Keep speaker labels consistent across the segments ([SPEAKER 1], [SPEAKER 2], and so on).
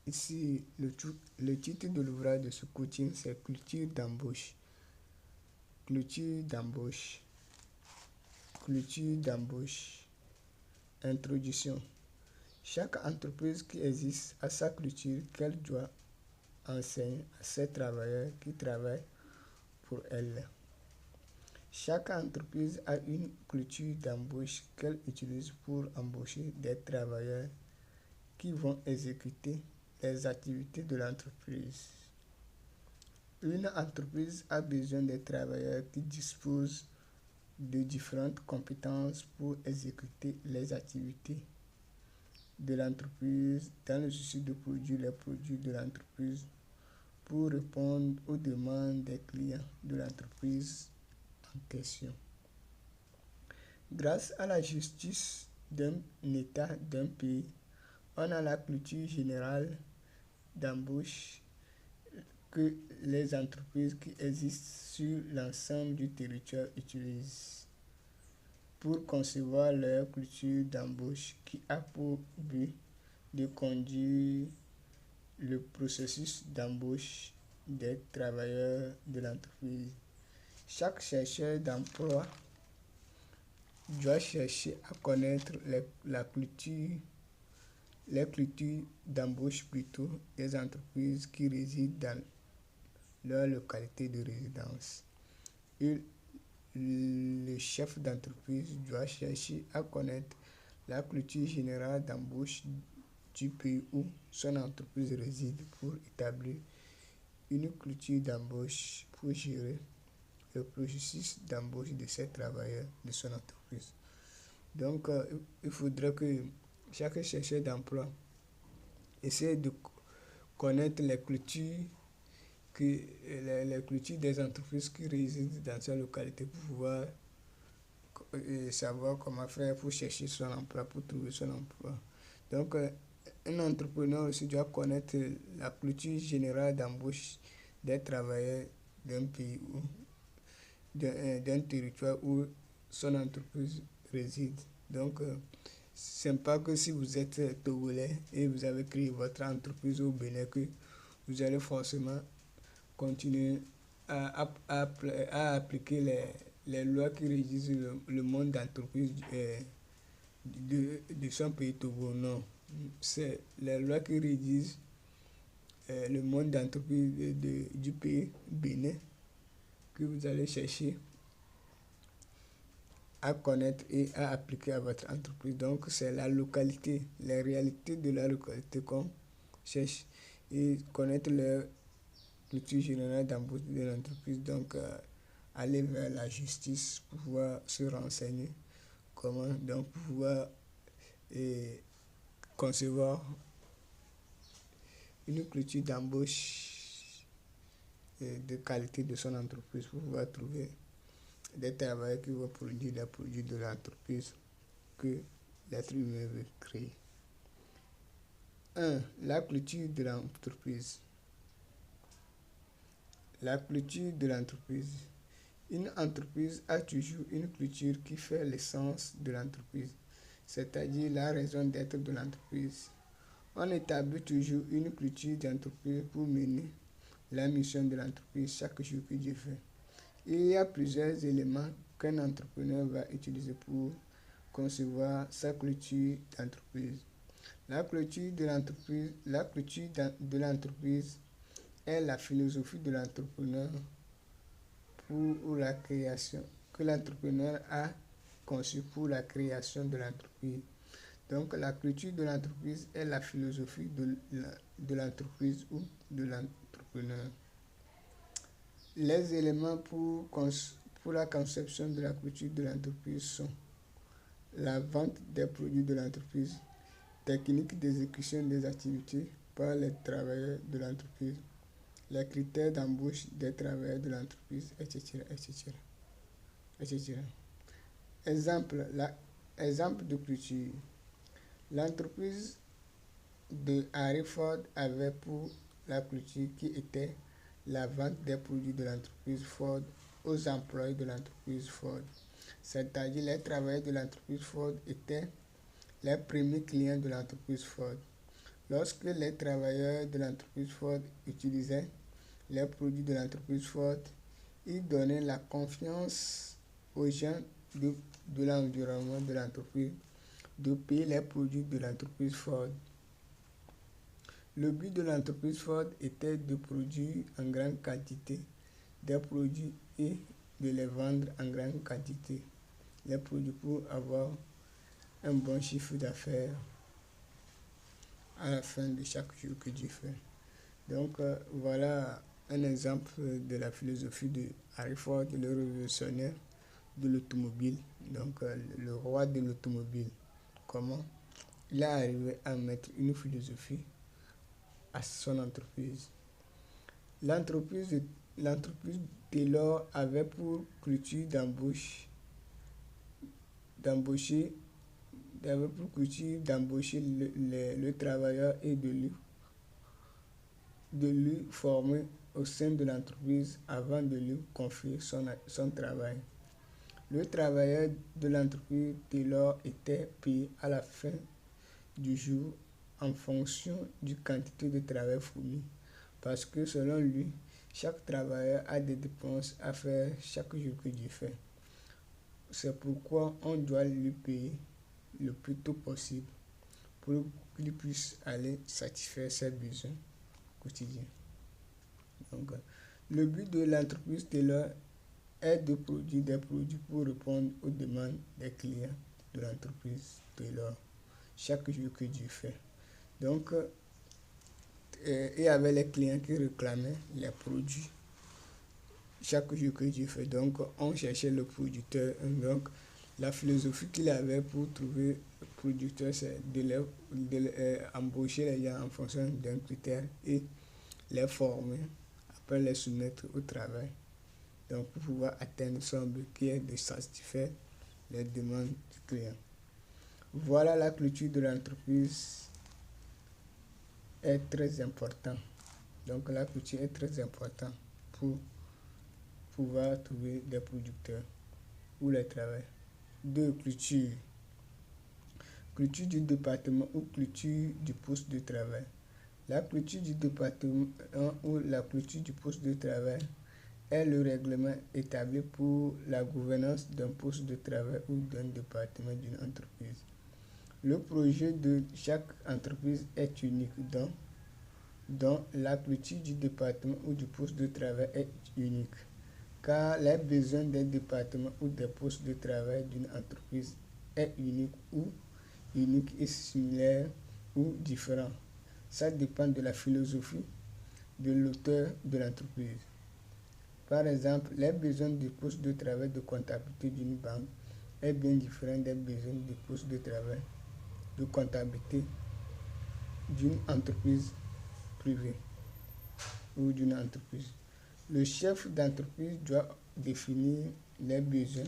[SPEAKER 1] Ici, le titre de l'ouvrage de ce coaching, c'est Culture d'embauche. Culture d'embauche. Culture d'embauche. Introduction. Chaque entreprise qui existe a sa culture qu'elle doit enseigner à ses travailleurs qui travaillent pour elle. Chaque entreprise a une culture d'embauche qu'elle utilise pour embaucher des travailleurs qui vont exécuter les activités de l'entreprise. Une entreprise a besoin de travailleurs qui disposent de différentes compétences pour exécuter les activités de l'entreprise dans le souci de produire les produits de l'entreprise pour répondre aux demandes des clients de l'entreprise en question. Grâce à la justice d'un État, d'un pays, on a la culture générale d'embauche que les entreprises qui existent sur l'ensemble du territoire utilisent pour concevoir leur culture d'embauche qui a pour but de conduire le processus d'embauche des travailleurs de l'entreprise. Chaque chercheur d'emploi doit chercher à connaître les cultures d'embauche plutôt des entreprises qui résident dans leur localité de résidence. Et le chef d'entreprise doit chercher à connaître la culture générale d'embauche du pays où son entreprise réside pour établir une culture d'embauche pour gérer le processus d'embauche de ses travailleurs de son entreprise. Donc, il faudrait que chaque chercheur d'emploi essaie de connaître les cultures des entreprises qui résident dans sa localité pour pouvoir savoir comment faire pour chercher son emploi, pour trouver son emploi. Donc, un entrepreneur aussi doit connaître la culture générale d'embauche des travailleurs d'un pays ou d'un territoire où son entreprise réside. Donc, c'est pas que si vous êtes togolais et vous avez créé votre entreprise au Bénin que vous allez forcément continuer à appliquer les lois qui régissent le monde d'entreprise de son pays Togo. Non, c'est les lois qui régissent le monde d'entreprise du pays Bénin que vous allez chercher à connaître et à appliquer à votre entreprise. Donc, c'est la localité, les réalités de la localité qu'on cherche et connaître leur culture générale d'embauche de l'entreprise. Donc, aller vers la justice pour pouvoir se renseigner comment donc pouvoir concevoir une culture d'embauche de qualité de son entreprise pour pouvoir trouver des travailleurs qui vont produire les produits de l'entreprise que l'être humain veut créer. 1. La culture de l'entreprise. La culture de l'entreprise. Une entreprise a toujours une culture qui fait l'essence de l'entreprise, c'est-à-dire la raison d'être de l'entreprise. On établit toujours une culture d'entreprise pour mener la mission de l'entreprise chaque jour que Dieu fait. Il y a plusieurs éléments qu'un entrepreneur va utiliser pour concevoir sa culture d'entreprise. La culture de l'entreprise est la philosophie de l'entrepreneur pour la création, que l'entrepreneur a conçu pour la création de l'entreprise. Donc, la culture de l'entreprise est la philosophie de l'entreprise ou de l'entrepreneur. Les éléments pour la conception de la culture de l'entreprise sont la vente des produits de l'entreprise, technique d'exécution des activités par les travailleurs de l'entreprise, les critères d'embauche des travailleurs de l'entreprise, etc. Exemple de culture. L'entreprise de Harry Ford avait pour la culture qui était la vente des produits de l'entreprise Ford aux employés de l'entreprise Ford. C'est-à-dire les travailleurs de l'entreprise Ford étaient les premiers clients de l'entreprise Ford. Lorsque les travailleurs de l'entreprise Ford utilisaient les produits de l'entreprise Ford, ils donnaient la confiance aux gens de l'environnement de l'entreprise de payer les produits de l'entreprise Ford. Le but de l'entreprise Ford était de produire en grande quantité des produits et de les vendre en grande quantité. Les produits pour avoir un bon chiffre d'affaires à la fin de chaque jour que Dieu fait. Donc voilà un exemple de la philosophie de Henry Ford, le révolutionnaire de l'automobile, donc le roi de l'automobile. Comment il a arrivé à mettre une philosophie à son entreprise. L'entreprise Taylor avait pour culture d'embaucher le travailleur et de lui former au sein de l'entreprise avant de lui confier son travail. Le travailleur de l'entreprise Taylor était payé à la fin du jour en fonction du quantité de travail fourni, parce que selon lui, chaque travailleur a des dépenses à faire chaque jour que Dieu fait. C'est pourquoi on doit lui payer le plus tôt possible pour qu'il puisse aller satisfaire ses besoins quotidiens. Donc, le but de l'entreprise Taylor est de produire des produits pour répondre aux demandes des clients de l'entreprise Taylor chaque jour que Dieu fait. Donc, il y avait les clients qui réclamaient les produits chaque jour que Dieu fait. Donc, on cherchait le producteur. Donc, la philosophie qu'il avait pour trouver le producteur, c'est embaucher les gens en fonction d'un critère et les former, après les soumettre au travail. Donc, pour pouvoir atteindre son but qui est de satisfaire les demandes du client. Voilà, la culture de l'entreprise est très important. Donc, la culture est très importante pour pouvoir trouver des producteurs ou les travailleurs. 2. Culture. Culture du département ou culture du poste de travail. La culture du département ou la culture du poste de travail est le règlement établi pour la gouvernance d'un poste de travail ou d'un département d'une entreprise. Le projet de chaque entreprise est unique, donc la culture du département ou du poste de travail est unique, car les besoins des départements ou des postes de travail d'une entreprise est unique et similaire ou différent. Ça dépend de la philosophie de l'auteur de l'entreprise. Par exemple, les besoins du poste de travail de comptabilité d'une banque est bien différent des besoins du poste de travail de comptabilité d'une entreprise privée ou d'une entreprise. Le chef d'entreprise doit définir les besoins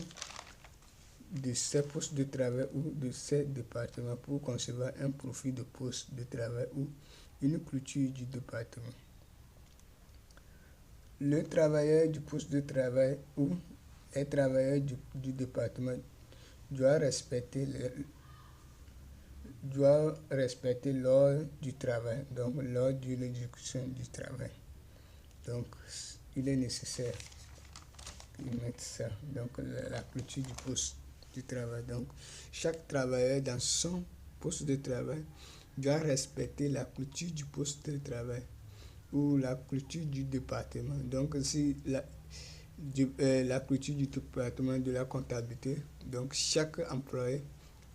[SPEAKER 1] de ces postes de travail ou de ces départements pour concevoir un profil de poste de travail ou une culture du département. Le travailleur du poste de travail ou les travailleurs du département doit respecter l'ordre du travail, donc l'ordre de l'exécution du travail. Donc, il est nécessaire qu'ils mettent ça, donc la culture du poste du travail. Donc, chaque travailleur dans son poste de travail doit respecter la culture du poste de travail ou la culture du département. Donc, si la culture du département de la comptabilité, donc chaque employé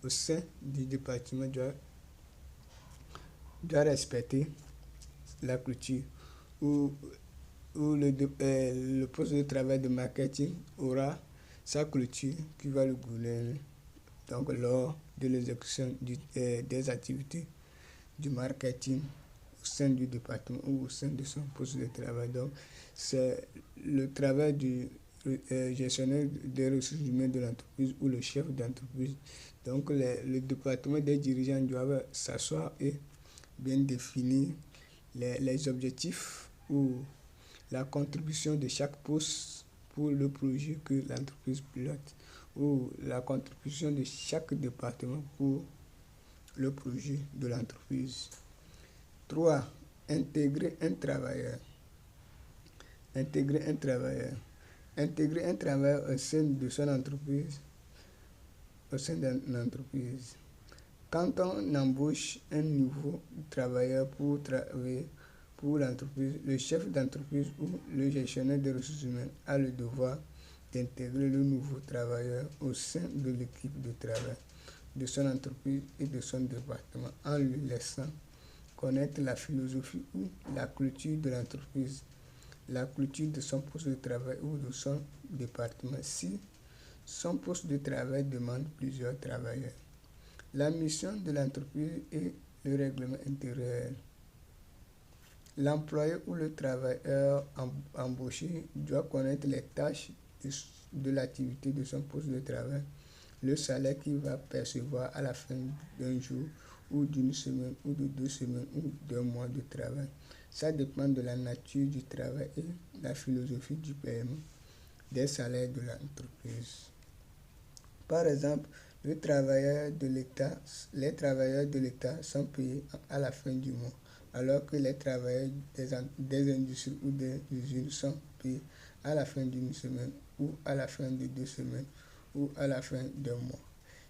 [SPEAKER 1] au sein du département doit respecter la culture ou le poste de travail de marketing aura sa culture qui va le gouverner. Donc, lors de l'exécution des activités du marketing au sein du département ou au sein de son poste de travail. Donc, c'est le travail du gestionnaire des ressources humaines de l'entreprise ou le chef d'entreprise. Donc, le département des dirigeants doivent s'asseoir et bien définir les objectifs ou la contribution de chaque poste pour le projet que l'entreprise pilote ou la contribution de chaque département pour le projet de l'entreprise. 3. Intégrer un travailleur. Intégrer un travailleur. Intégrer un travailleur au sein de son entreprise. Au sein d'une entreprise. Quand on embauche un nouveau travailleur pour travailler pour l'entreprise, le chef d'entreprise ou le gestionnaire des ressources humaines a le devoir d'intégrer le nouveau travailleur au sein de l'équipe de travail de son entreprise et de son département en lui laissant connaître la philosophie ou la culture de l'entreprise, la culture de son poste de travail ou de son département si son poste de travail demande plusieurs travailleurs. La mission de l'entreprise et le règlement intérieur. L'employé ou le travailleur embauché doit connaître les tâches de l'activité de son poste de travail, le salaire qu'il va percevoir à la fin d'un jour ou d'une semaine ou de 2 semaines ou d'un mois de travail. Ça dépend de la nature du travail et la philosophie du paiement des salaires de l'entreprise. Par exemple, les travailleurs de l'État sont payés à la fin du mois, alors que les travailleurs des industries ou des usines sont payés à la fin d'une semaine ou à la fin de 2 semaines ou à la fin d'un mois.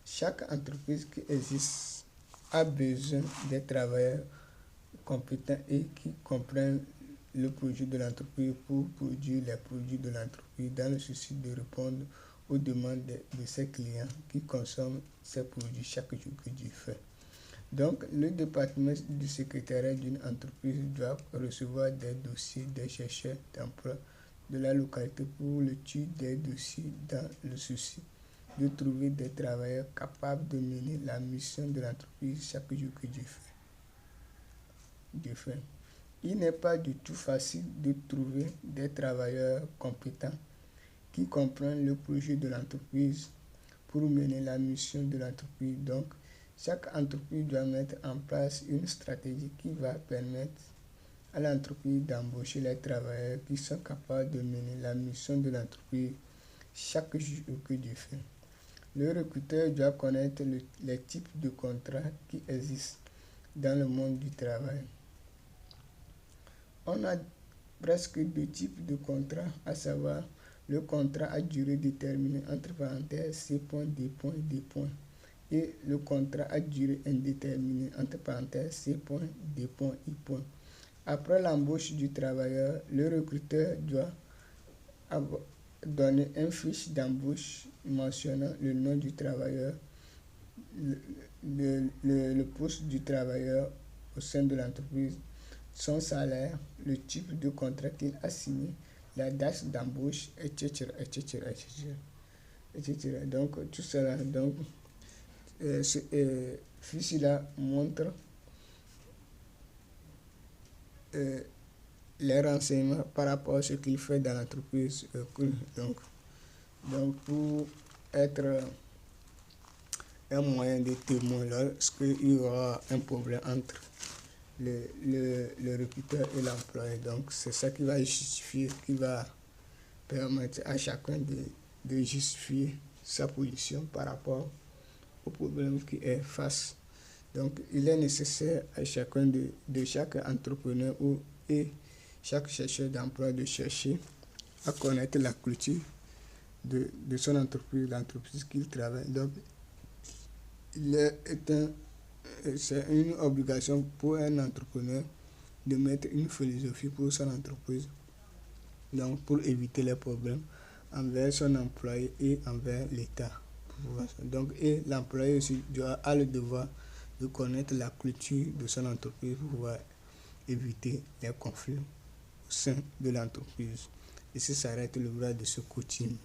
[SPEAKER 1] Chaque entreprise qui existe a besoin des travailleurs compétents et qui comprennent le projet de l'entreprise pour produire les produits de l'entreprise dans le souci de répondre aux demandes de ses clients qui consomment ces produits chaque jour que Dieu fait. Donc, le département du secrétariat d'une entreprise doit recevoir des dossiers des chercheurs d'emploi de la localité pour l'étude des dossiers dans le souci de trouver des travailleurs capables de mener la mission de l'entreprise chaque jour que Dieu fait. Il n'est pas du tout facile de trouver des travailleurs compétents qui comprennent le projet de l'entreprise pour mener la mission de l'entreprise. Donc, chaque entreprise doit mettre en place une stratégie qui va permettre à l'entreprise d'embaucher les travailleurs qui sont capables de mener la mission de l'entreprise chaque jour que Dieu fait. Le recruteur doit connaître les types de contrats qui existent dans le monde du travail. On a presque 2 types de contrats, à savoir le contrat à durée déterminée entre parenthèses C. D. D. et le contrat à durée indéterminée entre parenthèses C. D. I. Après l'embauche du travailleur, le recruteur doit donner une fiche d'embauche mentionnant le nom du travailleur, le poste du travailleur au sein de l'entreprise, son salaire, le type de contrat qu'il a signé, la date d'embauche, etc. Donc, tout cela, donc, fiche-là montre les renseignements par rapport à ce qu'il fait dans l'entreprise. Donc, pour être un moyen de témoin lorsqu'il y aura un problème entre le recruteur et l'employé. Donc, c'est ça qui va justifier, qui va permettre à chacun de justifier sa position par rapport au problème qui est face. Donc, il est nécessaire à chacun de chaque entrepreneur et chaque chercheur d'emploi de chercher à connaître la culture de son entreprise, l'entreprise qu'il travaille. Donc, c'est une obligation pour un entrepreneur de mettre une philosophie pour son entreprise, donc pour éviter les problèmes envers son employé et envers l'État. Donc, et l'employé aussi a le devoir de connaître la culture de son entreprise pour pouvoir éviter les conflits au sein de l'entreprise. Et ça s'arrête l'ouvrage de ce coaching.